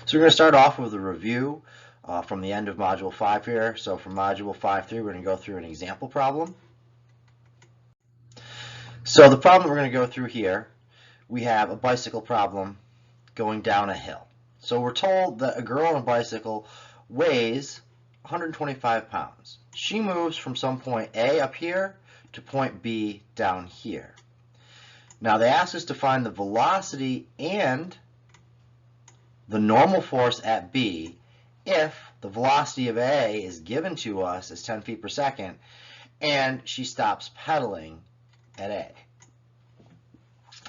So we're going to start off with a review from the end of Module 5 here. So from Module 5.3, we're going to go through an example problem. So the problem we're going to go through here, we have a bicycle problem going down a hill. So we're told that a girl on a bicycle weighs 125 pounds. She moves from some point A up here to point B down here. Now they ask us to find the velocity and the normal force at B if the velocity of A is given to us as 10 feet per second and she stops pedaling at A.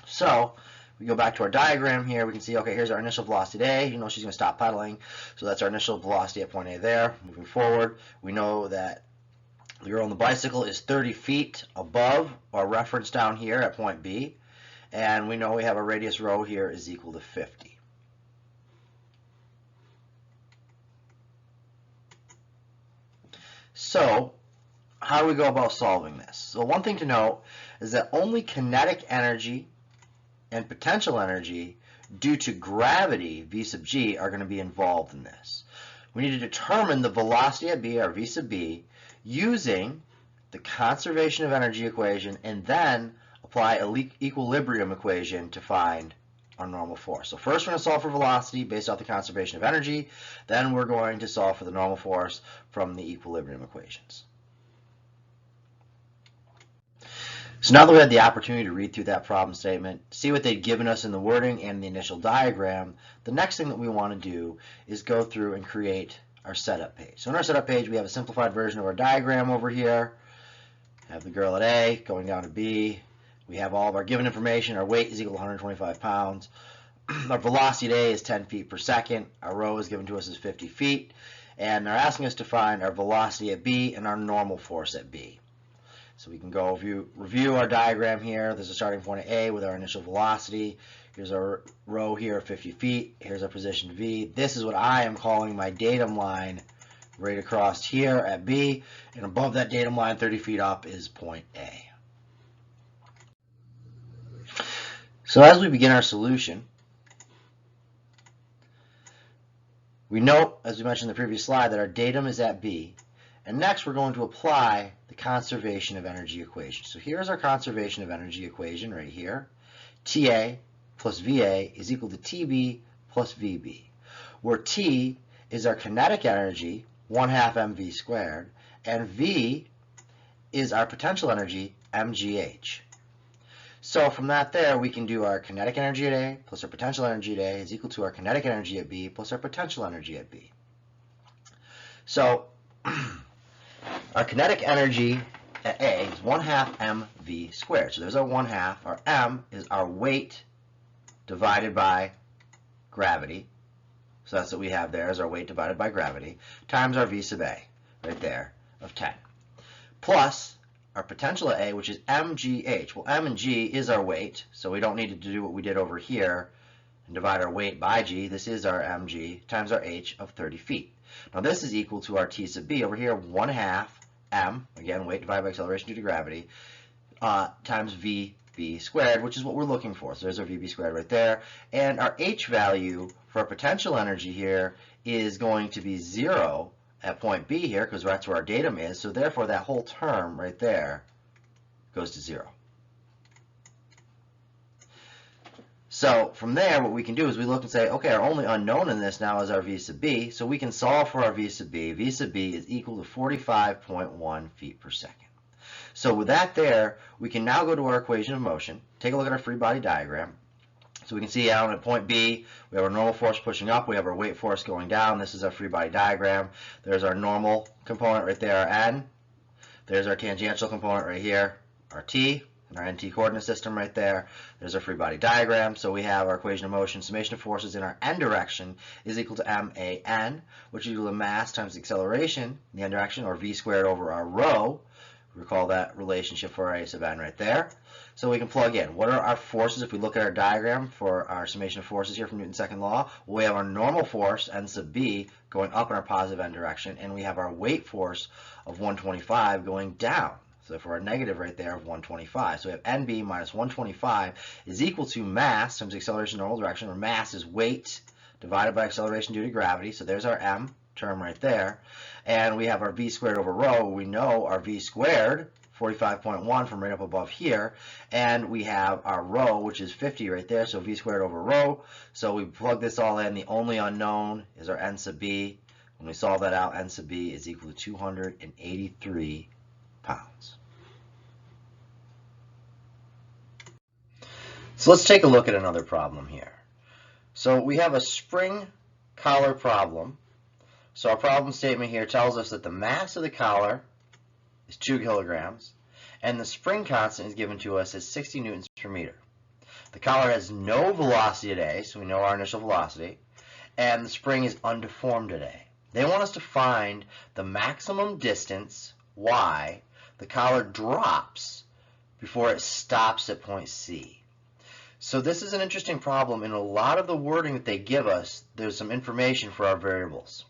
So we go back to our diagram here. We can see, okay, here's our initial velocity at A. You know she's going to stop pedaling. So that's our initial velocity at point A there. Moving forward, we know that the girl on the bicycle is 30 feet above our reference down here at point B. And we know we have a radius rho here is equal to 50. So how do we go about solving this? So one thing to note is that only kinetic energy and potential energy due to gravity, V sub g, are going to be involved in this. We need to determine the velocity at B, or V sub b, using the conservation of energy equation and then apply an equilibrium equation to find our normal force. So first we're going to solve for velocity based off the conservation of energy, then we're going to solve for the normal force from the equilibrium equations. So now that we had the opportunity to read through that problem statement, see what they'd given us in the wording and the initial diagram, the next thing that we want to do is go through and create our setup page. So in our setup page, we have a simplified version of our diagram over here. Have the girl at A going down to B. We have all of our given information. Our weight is equal to 125 pounds. Our velocity at A is 10 feet per second. Our rho is given to us as 50 feet. And they're asking us to find our velocity at B and our normal force at B. So we can go review our diagram here. There's a starting point at A with our initial velocity. Here's our rho here, 50 feet. Here's our position V. This is what I am calling my datum line right across here at B. And above that datum line, 30 feet up, is point A. So as we begin our solution, we note, as we mentioned in the previous slide, that our datum is at B. And next, we're going to apply the conservation of energy equation. So here's our conservation of energy equation right here. TA plus VA is equal to TB plus VB, where T is our kinetic energy, 1/2 mv squared, and V is our potential energy, mgh. So from that there, we can do our kinetic energy at A plus our potential energy at A is equal to our kinetic energy at B plus our potential energy at B. So our kinetic energy at A is 1/2 mv squared. So there's our 1/2. Our m is our weight divided by gravity. So that's what we have there, is our weight divided by gravity, times our V sub A, right there, of 10. Plus our potential at A, which is mgh. Well, m and g is our weight, so we don't need to do what we did over here and divide our weight by g. This is our mg times our h of 30 feet. Now this is equal to our T sub B over here, 1/2 m, again, weight divided by acceleration due to gravity, times VB squared, which is what we're looking for. So there's our VB squared right there. And our H value for our potential energy here is going to be 0 at point B here, because that's where our datum is. So therefore, that whole term right there goes to 0. So from there, what we can do is we look and say, okay, our only unknown in this now is our V sub B, so we can solve for our V sub B. V sub B is equal to 45.1 feet per second. So with that there, we can now go to our equation of motion, take a look at our free body diagram. So we can see out at point B, we have our normal force pushing up, we have our weight force going down. This is our free body diagram. There's our normal component right there, our N. There's our tangential component right here, our T. And our NT coordinate system right there. There's our free body diagram. So we have our equation of motion, summation of forces in our n direction is equal to MAN, which is equal to mass times acceleration in the n direction, or V squared over our rho. Recall that relationship for our A sub n right there. So we can plug in. What are our forces if we look at our diagram for our summation of forces here from Newton's second law? Well, we have our normal force, N sub B, going up in our positive n direction, and we have our weight force of 125 going down. So for our negative right there of 125. So we have NB minus 125 is equal to mass times acceleration in normal direction, where mass is weight divided by acceleration due to gravity. So there's our m term right there. And we have our v squared over rho. We know our v squared, 45.1 from right up above here. And we have our rho, which is 50 right there. So v squared over rho. So we plug this all in. The only unknown is our n sub b. When we solve that out, n sub b is equal to 283 pounds. So let's take a look at another problem here. So we have a spring collar problem. So our problem statement here tells us that the mass of the collar is 2 kilograms and the spring constant is given to us as 60 newtons per meter. The collar has no velocity at A, so we know our initial velocity, and the spring is undeformed at A. They want us to find the maximum distance, y, the collar drops before it stops at point C. So this is an interesting problem. In a lot of the wording that they give us, there's some information for our variables.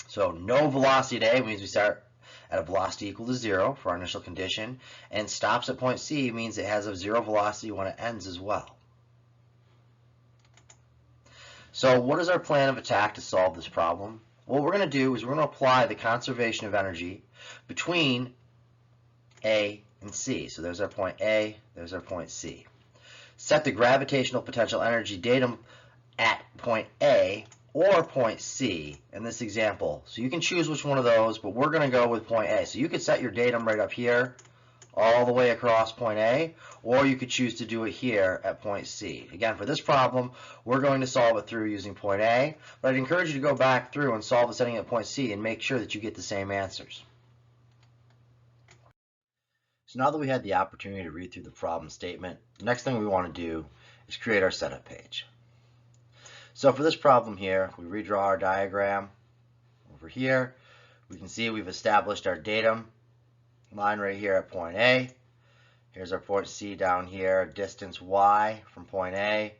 So no velocity at A means we start at a velocity equal to 0 for our initial condition, and stops at point C means it has a 0 velocity when it ends as well. So what is our plan of attack to solve this problem? What we're going to do is we're going to apply the conservation of energy between A and C. So there's our point A, there's our point C. Set the gravitational potential energy datum at point A or point C in this example. So you can choose which one of those, but we're going to go with point A. So you could set your datum right up here all the way across point A, or you could choose to do it here at point C. Again, for this problem, we're going to solve it through using point A, but I'd encourage you to go back through and solve the setting at point C and make sure that you get the same answers. So now that we had the opportunity to read through the problem statement, the next thing we want to do is create our setup page. So for this problem here, we redraw our diagram over here. We can see we've established our datum line right here at point A. Here's our point C down here, a distance y from point A.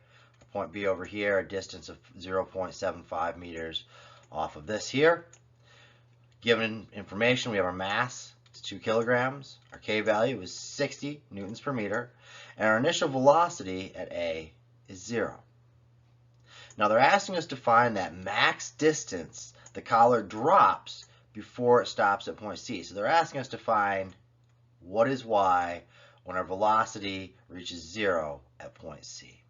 Point B over here, a distance of 0.75 meters off of this here. Given information, we have our mass. It's 2 kilograms. Our K value is 60 newtons per meter. And our initial velocity at A is 0. Now they're asking us to find that max distance the collar drops before it stops at point C. So they're asking us to find what is y when our velocity reaches 0 at point C.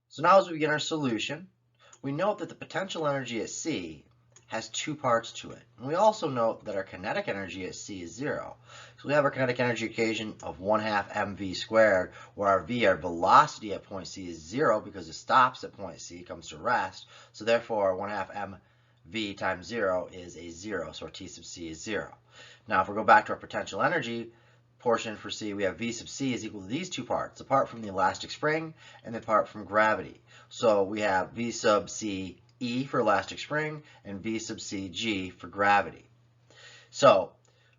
So now as we begin our solution, we note that the potential energy at C has 2 parts to it. And we also note that our kinetic energy at C is 0. So we have our kinetic energy equation of 1/2 mv squared, where our v, our velocity at point C, is 0 because it stops at point C, comes to rest. So therefore, 1/2 mv times 0 is a 0. So our T sub C is 0. Now if we go back to our potential energy portion for C, we have V sub C is equal to these 2 parts, the part from the elastic spring and the part from gravity. So we have V sub C E for elastic spring and V sub C G for gravity. So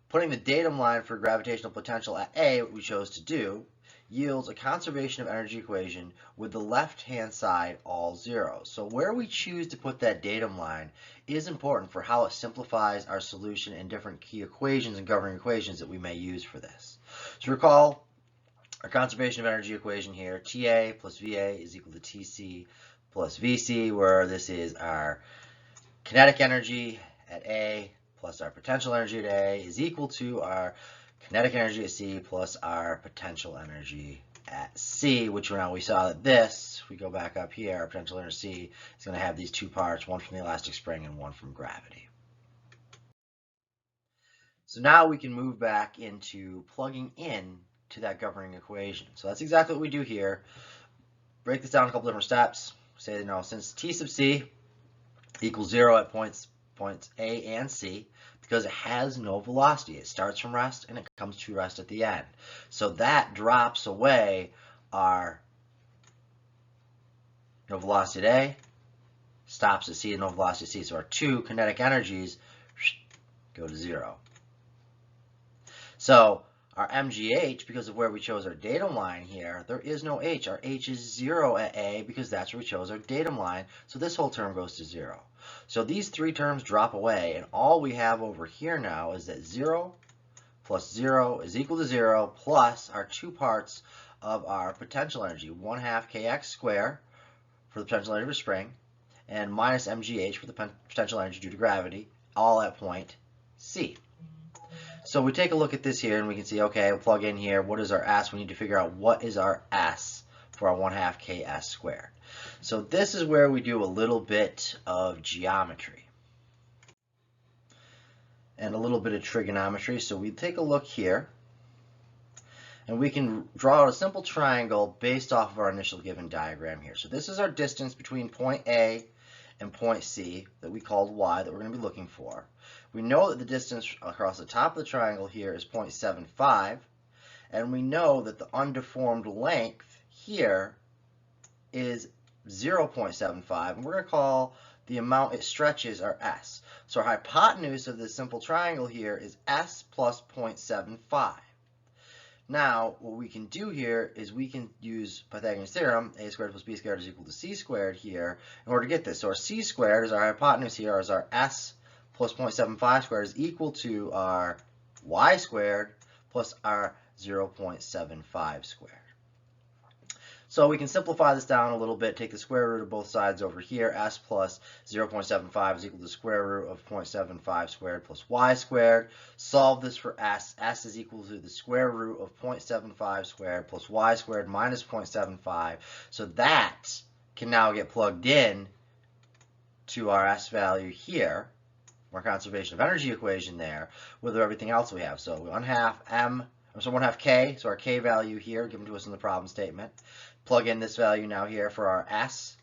putting the datum line for gravitational potential at A, what we chose to do, yields a conservation of energy equation with the left-hand side all zeros. So where we choose to put that datum line is important for how it simplifies our solution and different key equations and governing equations that we may use for this. So recall our conservation of energy equation here, TA plus VA is equal to TC plus VC, where this is our kinetic energy at A plus our potential energy at A is equal to our kinetic energy at C plus our potential energy at C, which now we saw that this, if we go back up here, our potential energy C is going to have these 2 parts, one from the elastic spring and one from gravity. So now we can move back into plugging in to that governing equation. So that's exactly what we do here. Break this down a couple different steps. Say, you know, since T sub C equals 0 at points A and C, because it has no velocity. It starts from rest and it comes to rest at the end. So that drops away our no velocity at A, stops at C and no velocity at C. So our 2 kinetic energies go to 0. So our MGH, because of where we chose our datum line here, there is no H. Our H is 0 at A because that's where we chose our datum line. So this whole term goes to 0. So these 3 terms drop away, and all we have over here now is that 0 plus 0 is equal to 0 plus our 2 parts of our potential energy, 1/2 kx squared for the potential energy of a spring, and minus mgh for the potential energy due to gravity, all at point C. So we take a look at this here and we can see, okay, we'll plug in here, what is our S? We need to figure out what is our S for our 1/2 ks squared. So this is where we do a little bit of geometry and a little bit of trigonometry. So we take a look here and we can draw out a simple triangle based off of our initial given diagram here. So this is our distance between point A and point C that we called y that we're going to be looking for. We know that the distance across the top of the triangle here is 0.75, and we know that the undeformed length here is 0.75, and we're going to call the amount it stretches our S. So our hypotenuse of this simple triangle here is S plus 0.75. Now, what we can do here is we can use Pythagorean's theorem, a squared plus b squared is equal to c squared here, in order to get this. So our c squared is our hypotenuse here, is our S plus 0.75 squared is equal to our y squared plus our 0.75 squared. So we can simplify this down a little bit, take the square root of both sides over here. S plus 0.75 is equal to the square root of 0.75 squared plus y squared. Solve this for S. S is equal to the square root of 0.75 squared plus y squared minus 0.75. So that can now get plugged in to our S value here, our conservation of energy equation there, with everything else we have. So 1/2 k, so our k value here given to us in the problem statement. Plug in this value now here for our S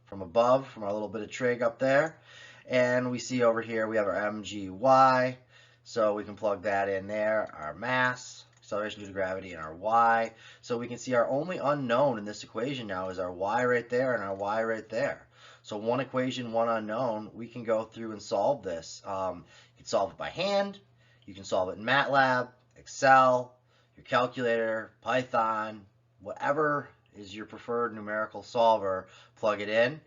from above, from our little bit of trig up there. And we see over here we have our mgy, so we can plug that in there, our mass, acceleration due to gravity, and our y. So we can see our only unknown in this equation now is our y right there and our y right there. So one equation, one unknown, we can go through and solve this. You can solve it by hand, you can solve it in MATLAB, Excel, your calculator, Python, whatever is your preferred numerical solver, plug it in.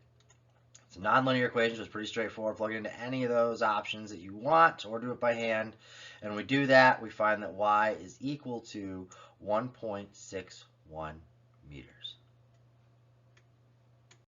It's a nonlinear equation, so it's pretty straightforward. Plug it into any of those options that you want, or do it by hand. And when we do that, we find that y is equal to 1.61 meters.